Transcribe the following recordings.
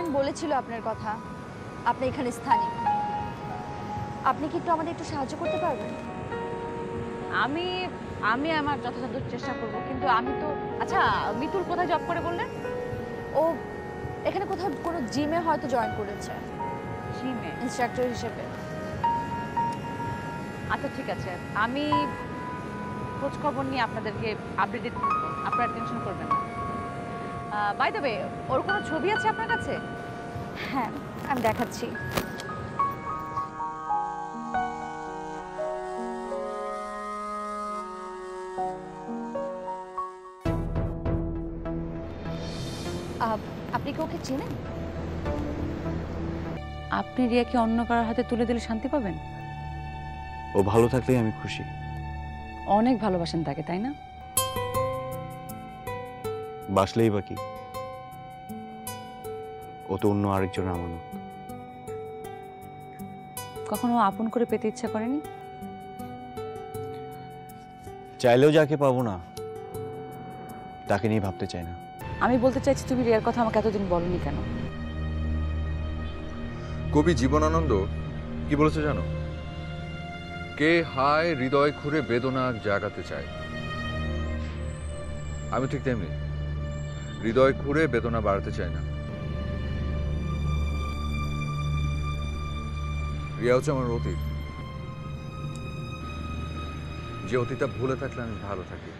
আয়ান বলেছিল আপনার কথা, আপনি এখানে স্থানীয়। আপনি কি একটু আমাদের একটু সাহায্য করতে পারবেন? আমি আমি আমার যথাসাধ্য চেষ্টা করব, কিন্তু আমি তো আচ্ছা মিতুল কোথায় জব করে বললেন? ও এখানে কোথাও কোনো জিমে হয়তো জয়েন করেছে জিমে? ইনস্ট্রাক্টর হিসেবে। আচ্ছা ঠিক আছে, আমি খোঁজ খবর নিয়ে আপনাদেরকে আপডেটেড করবো, আপনারা টেনশন করবেন না। বাই দ্য ওয়ে, ওর কোনো ছবি আছে আপনার কাছে? হ্যাঁ, আমি দেখাচ্ছি। আপনি কি ওকে চেনেন? আপনি রিয়াকে অন্য কারোর হাতে তুলে দিলে শান্তি পাবেন? ও ভালো থাকলেই আমি খুশি। অনেক ভালোবাসেন তাকে, তাই না? বাসলেই বা কি, ও তো অন্য আরেকজনের আমানত। কখনো আপন করে পেতে ইচ্ছা করেনি? চাইলেও যাকে পাবো না তাকে নিয়ে ভাবতে চাই না। আমি বলতে চাইছি, তুমি রিয়ার কথা আমাকে এতদিন বলনি কেন? কবি জীবনানন্দ কি বলেছে জানো? কে হায় হৃদয় খুঁড়ে বেদনা জাগাতে চায়। আমি ঠিক তেমনি, হৃদয় খুঁড়ে বেদনা বাড়াতে চাই না। রিয়া হচ্ছে আমার অতীত, যে অতীতটা ভুলে থাকলে আমি ভালো থাকি।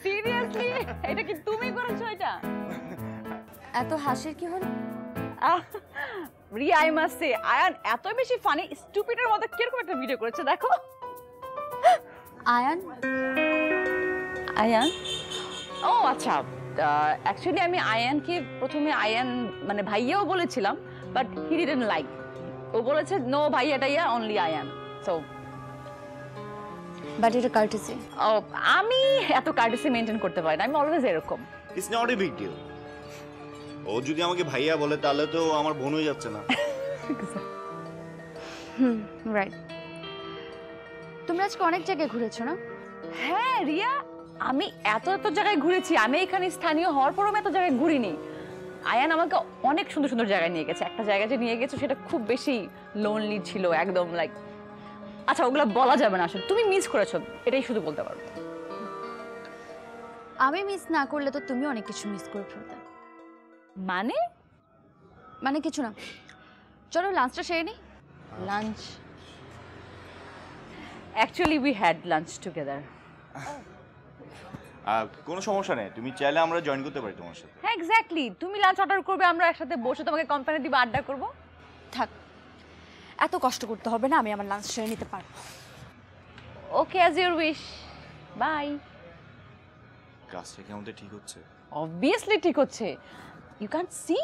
সিরিয়াসলি, এটা কি তুমি করেছো? এটা এত হাসির কি হলো? Riya, I must say, Ayan এত বেশি ফানি, স্টুপিডের মতো কিরকম একটা ভিডিও করেছে দেখো। আয়ান? আয়ান? ও আচ্ছা, অ্যাকচুয়ালি আমি আয়ানকে প্রথমে আয়ান মানে ভাইয়াও বলেছিলাম, বাট হি ডিডন্ট লাইক। ও বলেছে নো ভাইয়া টাইয়া, অনলি আয়ান। সো বাট এটা কার্টেসি। ও, আমি এত কার্টেসি মেনটেন করতে পারি না, আমি অলওয়েজ এরকম। It's not a big deal. ও যদি আমাকে ভাইয়া বলে তাহলে তো আমার বোন হয়ে যাচ্ছে না? রাইট। তুমি আজকে অনেক জায়গায় ঘুরেছো না? হ্যাঁ রিয়া, আমি এত এত জায়গায় ঘুরেছি। আমি এখানে স্থানীয় হওয়ার পরও আমি এত জায়গায় ঘুরিনি। আয়ান আমাকে অনেক সুন্দর সুন্দর জায়গায় নিয়ে গেছে। একটা জায়গায় যে নিয়ে গেছে সেটা খুব বেশি লোনলি ছিল, একদম লাইক, আচ্ছা ওগুলো বলা যাবে না আসলে। তুমি মিস করেছো, এটাই শুধু বলতে পারো। আমি মিস না করলে তো তুমি অনেক কিছু মিস করে ফেলতে। মানে? মানে কিছু না, চলো লাঞ্চটা সেরে নিই। Lunch? Actually we had lunch together. কোনো সমস্যা নেই, তুমি চাইলে আমরা জয়েন করতে পারি তোমার সাথে। হ্যাঁ এক্স্যাক্টলি, তুমি লাঞ্চ অর্ডার করবে, আমরা একসাথে বসে তোমাকে কোম্পানি দিব, আড্ডা করবো। থাক, এত কষ্ট করতে হবে না, আমি আমার লাঞ্চ সেরে নিতে পারবো। ওকে, অ্যাজ ইউর উইশ, বাই। কাজটা কি আমাদের ঠিক হচ্ছে? অবভিয়াসলি ঠিক হচ্ছে। ইউ ক্যান্ট সি,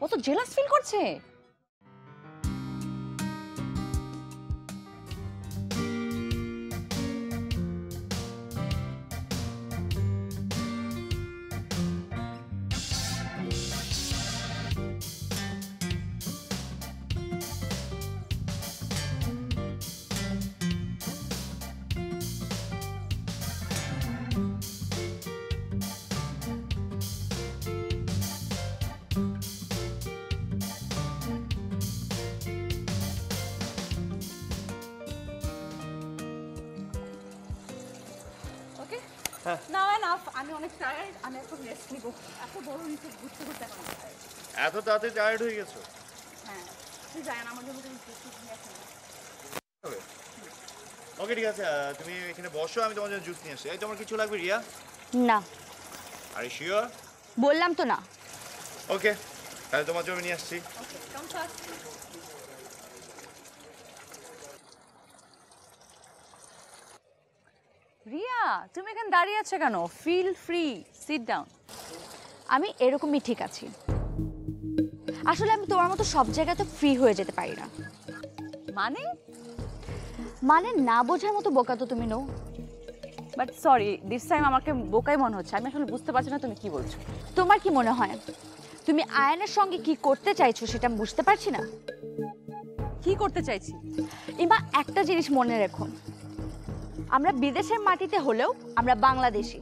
ও তো জেলাস ফিল করছে। নাও এনাফ, আমি অনেক টায়ার্ড, আমি এখন রেস্ট নিব। এত বড় নিচে ঘুরতে ঘুরতে এখন টায়ার্ড। এত তাড়াতাড়ি টায়ার্ড হয়ে গেছো? হ্যাঁ, তুই যাই না, আমার জন্য তুমি কিছু নিয়ে আসো না। ওকে ঠিক আছে, তুমি এখানে বসো, আমি তোমার জন্য জুস নিয়ে আসি। এই তোমার কিছু লাগবে রিয়া? না, আরে শিওর? বললাম তো না। ওকে, তাহলে তোমার জন্য নিয়ে আসছি। ওকে, কাম ফাস্ট। রিয়া, তুমি এখানে দাঁড়িয়ে আছো কেন? Feel free, sit down. আমি এরকমই ঠিক আছি। আসলে আমি তোমার মতো সব জায়গাতে ফ্রি হয়ে যেতে পারি না। মানে? মানে না বোঝার মতো বোকা তো তুমি নও। বাট সরি, দিস টাইম আমাকে বোকাই মনে হচ্ছে। আমি আসলে বুঝতে পারছি না তুমি কি বলছো। তোমার কি মনে হয় তুমি আয়ানের সঙ্গে কি করতে চাইছো সেটা আমি বুঝতে পারছি না? কি করতে চাইছি? ইমা, একটা জিনিস মনে রেখো, আমরা বিদেশের মাটিতে হলেও আমরা বাংলাদেশি।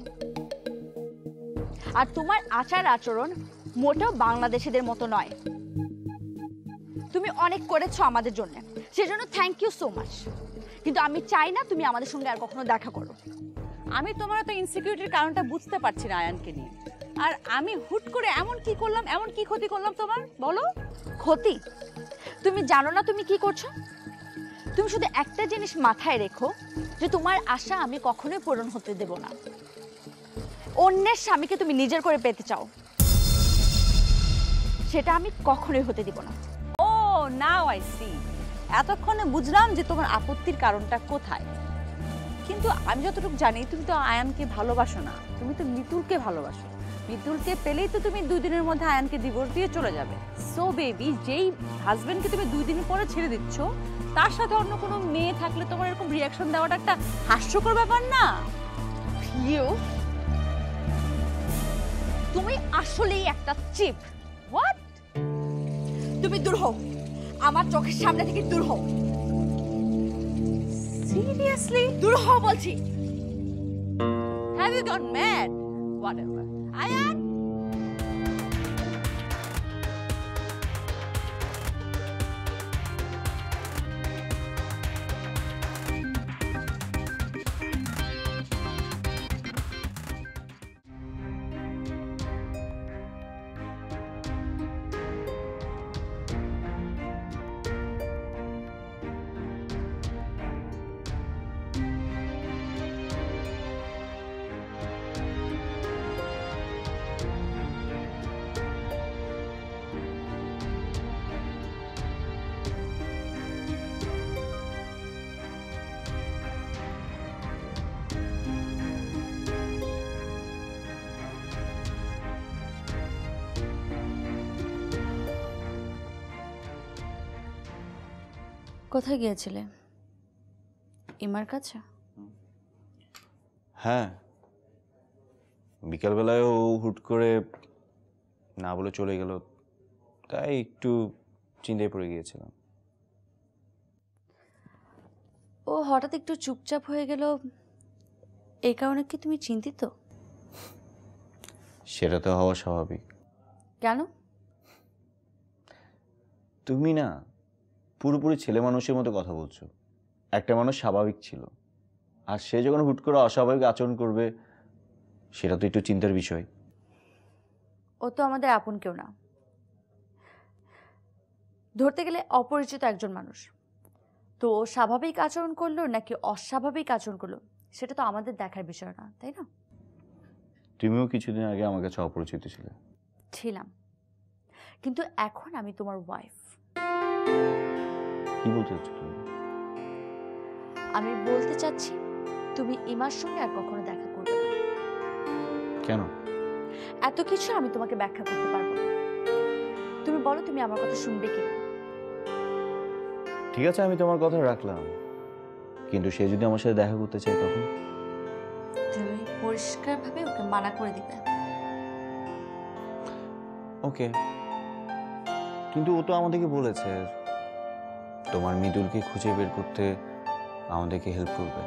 আর তোমার আচার আচরণ মোটেও বাংলাদেশিদের মতো নয়। তুমি অনেক করেছো আমাদের জন্য, সেজন্য থ্যাংক ইউ সো মাচ। কিন্তু আমি চাই না তুমি আমাদের সঙ্গে আর কখনো দেখা করো। আমি তোমার তো ইনসিকিউরিটির কারণটা বুঝতে পারছি না আয়ানকে নিয়ে। আর আমি হুট করে এমন কি করলাম, এমন কি ক্ষতি করলাম তোমার, বলো? ক্ষতি? তুমি জানো না তুমি কি করছো? তুমি শুধু একটা জিনিস মাথায় রেখো, যে তোমার আশা আমি কখনোই পূরণ হতে দেব না। অন্যের স্বামীকে তুমি নিজের করে পেতে চাও, সেটা আমি কখনোই হতে দিব না। ও নাও আই সি। এতক্ষণে বুঝলাম যে তোমার আপত্তির কারণটা কোথায়। কিন্তু আমি যতটুকু জানি তুমি তো আয়ানকে ভালোবাসো না, তুমি তো মিতুলকে ভালোবাসো। মিতুলকে পেলেই তো তুমি 2 দিনের মধ্যে আয়ানকে ডিভোর্স দিয়ে চলে যাবে। সো বেবি, যেই হাজবেন্ডকে তুমি 2 দিন পরে ছেড়ে দিচ্ছ, তার সাথে অন্য কোনো মেয়ে থাকলে তোমার এরকম রিয়াকশন দেওয়াটা একটা হাস্যকর ব্যাপার না? ইউ, তুমি আসলেই একটা চিপ। হোয়াট? তুমি দূর হও, আমার চোখের সামনে থেকে দূর হও। সিরিয়াসলি? দূর হও বলছি। Have you got mad? Whatever. Ayan, কোথায় গিয়েছিলে? ইমার কাছে? হ্যাঁ, বিকালবেলায় ও হুট করে না বলে চলে গেল, তাই একটু চিন্তায় পড়ে গিয়েছিলাম। ও হঠাৎ একটু চুপচাপ হয়ে গেল, এই কারণে কি তুমি চিন্তিত? সেটা তো হওয়া স্বাভাবিক। কেন? তুমি না পুরোপুরি ছেলে মানুষের মতো কথা বলছো। একটা মানুষ স্বাভাবিক ছিল, আর সে যখন হুট করে অস্বাভাবিক আচরণ করবে, সেটা তো একটু চিন্তার বিষয়। ও তো আমাদের আপন কেউ না, ধরতে গেলে অপরিচিত একজন মানুষ। তো ও স্বাভাবিক আচরণ করলো নাকি অস্বাভাবিক আচরণ করলো, সেটা তো আমাদের দেখার বিষয় না, তাই না? তুমিও কিছুদিন আগে আমার কাছে অপরিচিত ছিলে। ছিলাম, কিন্তু এখন আমি তোমার ওয়াইফ। কি বলতে চাচ্ছ তুমি? আমি বলতে চাচ্ছি তুমি ইমার সঙ্গে আর কখনো দেখা করবে না। কেন? এত কিছু আমি তোমাকে ব্যাখ্যা করতে পারবো না। তুমি বলো তুমি আমার কথা শুনবে কি? ঠিক আছে, আমি তোমার কথা রাখলাম, কিন্তু সে যদি আমার সাথে দেখা করতে চায় তখন? তুমি পরিষ্কারভাবে ওকে মানা করে দিবে। ওকে, কিন্তু ও তো আমাদেরকে বলেছে তোমার মৃদুলকে খুঁজে বের করতে আমাদেরকে হেল্প করবে।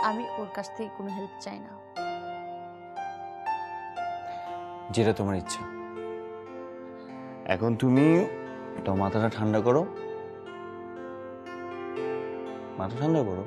আমি ওর কাছ থেকে কোনো হেল্প চাই না। যেটা তোমার ইচ্ছা। এখন তুমি তোমার মাথাটা ঠান্ডা করো, মাথা ঠান্ডা করো।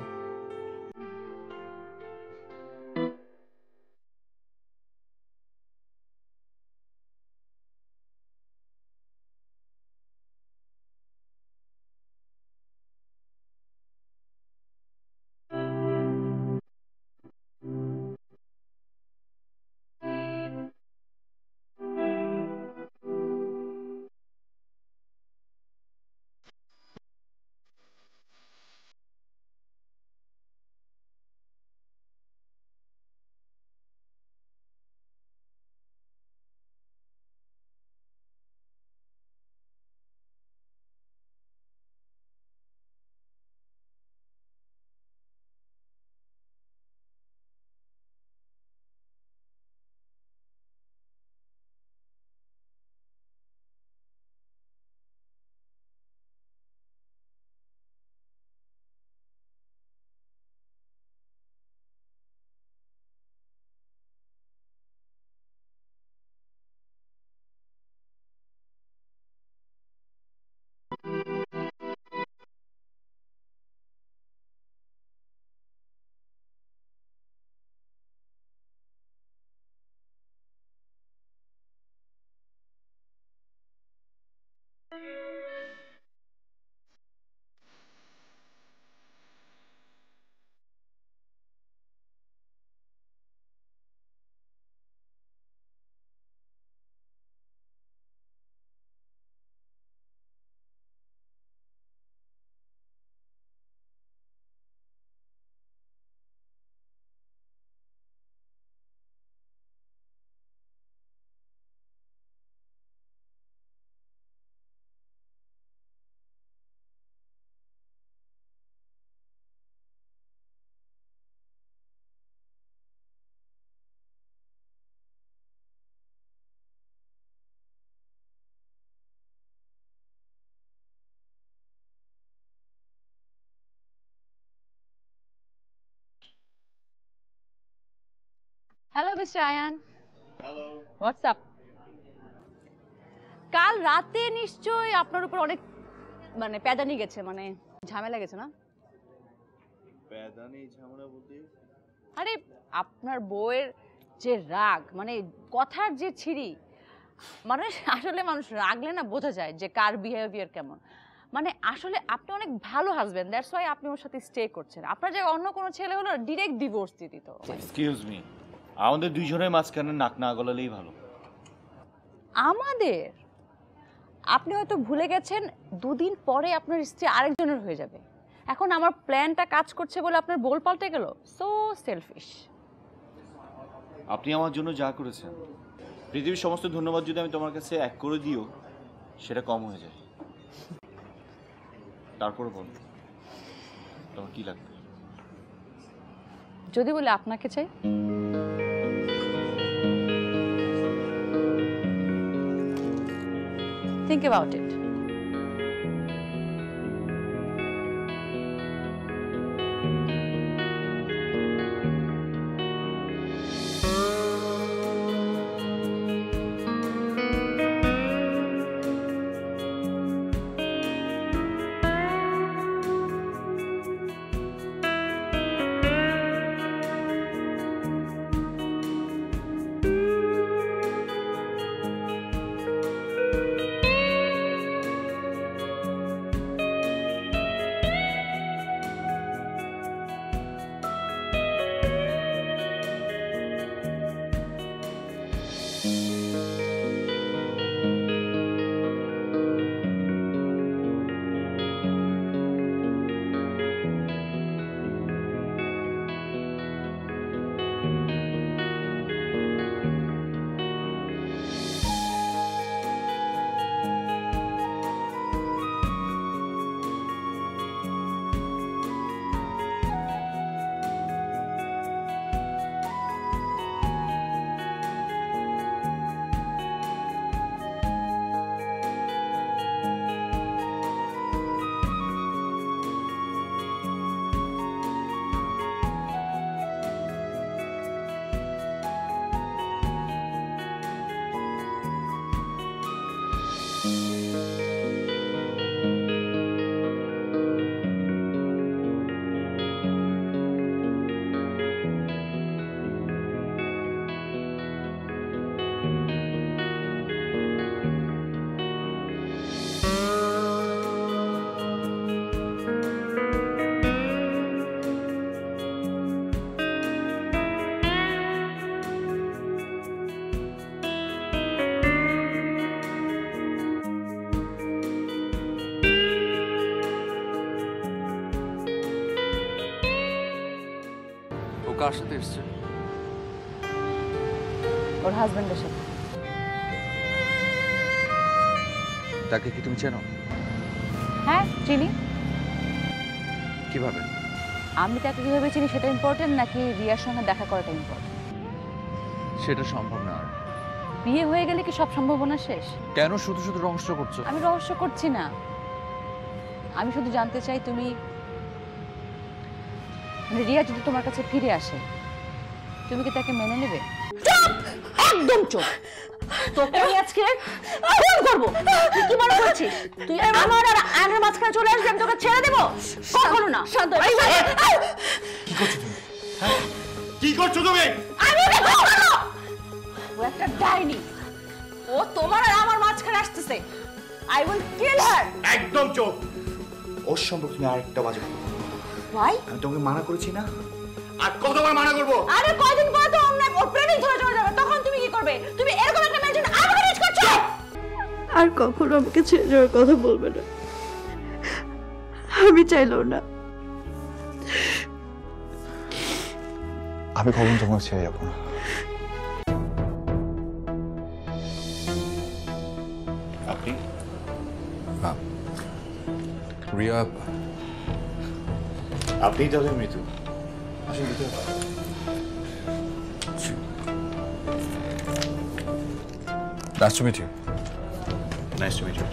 Hello mister Ayan. Hello, what's up? কাল রাতে নিশ্চয়ই আপনার উপর অনেক মানে প্যাদানি গেছে, মানে ঝামেলা গেছে না? প্যাদানি ঝামেলা বলতে? আরে আপনার বউয়ের যে রাগ, মানে কথার যে ছিরি, মানে আসলে মানুষ রাগলে না বোঝা যায় যে কার বিহেভিয়ার কেমন। মানে আসলে আপনি অনেক ভালো হাজবেন্ড, দ্যাটস ওয়াই আপনি ওর সাথে স্টে করছেন। আপনার জায়গায় অন্য কোনো ছেলে হলো ডিরেক্ট ডিভোর্স দিয়ে দিত। এক্সকিউজ মি, আমাদের দুইজনের মাঝখানে নাক না গলালেই ভালো। আমাদের? আপনি হয়তো ভুলে গেছেন 2 দিন পরে আপনার স্ত্রী আরেকজনের হয়ে যাবে। এখন আমার প্ল্যানটা কাজ করছে বলে আপনার বোল পাল্টে গেল। So selfish. আপনি আমার জন্য যা করেছেন, পৃথিবীর সমস্ত ধন্যবাদ যদি আমি তোমার কাছে এক করে দিও, সেটা কম হয়ে যায়। তারপরে বল, তোমার কি লাগবে? যদি বলে আপনাকে চাই, think about it. কার সাথে এসছে? ওর হাজবেন্ডের সাথে। তাকে কি তুমি চেনো? হ্যাঁ চিনি। কিভাবে? আমি তাকে কিভাবে চিনি সেটা ইম্পর্টেন্ট নাকি রিয়ার সঙ্গে দেখা করাটা ইম্পর্টেন্ট? সেটা সম্ভব না। বিয়ে হয়ে গেলে কি সব সম্ভাবনা শেষ? কেন শুধু শুধু রহস্য করছো? আমি রহস্য করছি না, আমি শুধু জানতে চাই তুমি মানে রিয়া যদি তোমার কাছে ফিরে আসে তুমি কি তাকে মেনে নেবে? একদম চুপ। তোকে আমি আজকে খুন করব। তুই কি মনে করছিস তুই আমার আর আয়নের মাঝখানে চলে আসবি আমি তোকে ছেড়ে দেব? কখনো না। শান্ত হও। কি করছো তুমি? কি করছো তুমি? আমি ও একটা ডাইনি, ও তোমার আর আমার মাঝখানে আসতেছে। আই উইল কিল হার। একদম চুপ। ওর সম্পর্কে তুমি আরেকটা বাজে কথা বলবে। ভাই আমি তোমাকে মানা করেছি না, আর কতবার মানা করব? আরে কয়দিন পরে তো অন্য ওর প্রেমিক ধরে চলে যাবে, তখন তুমি কি করবে? তুমি এরকম একটা মেয়ের জন্য আমাকে রিচ করছো? আর কখনো আমাকে ছেড়ে যাওয়ার কথা বলবে না, আমি চাইলেও না। আমি কখন তোমাকে ছেড়ে যাবো না। আপনি? হ্যাঁ, রিয়া আপনি তাহলে মৃত্যু। আসলে ভিতরে Nice to meet you. Nice to meet you.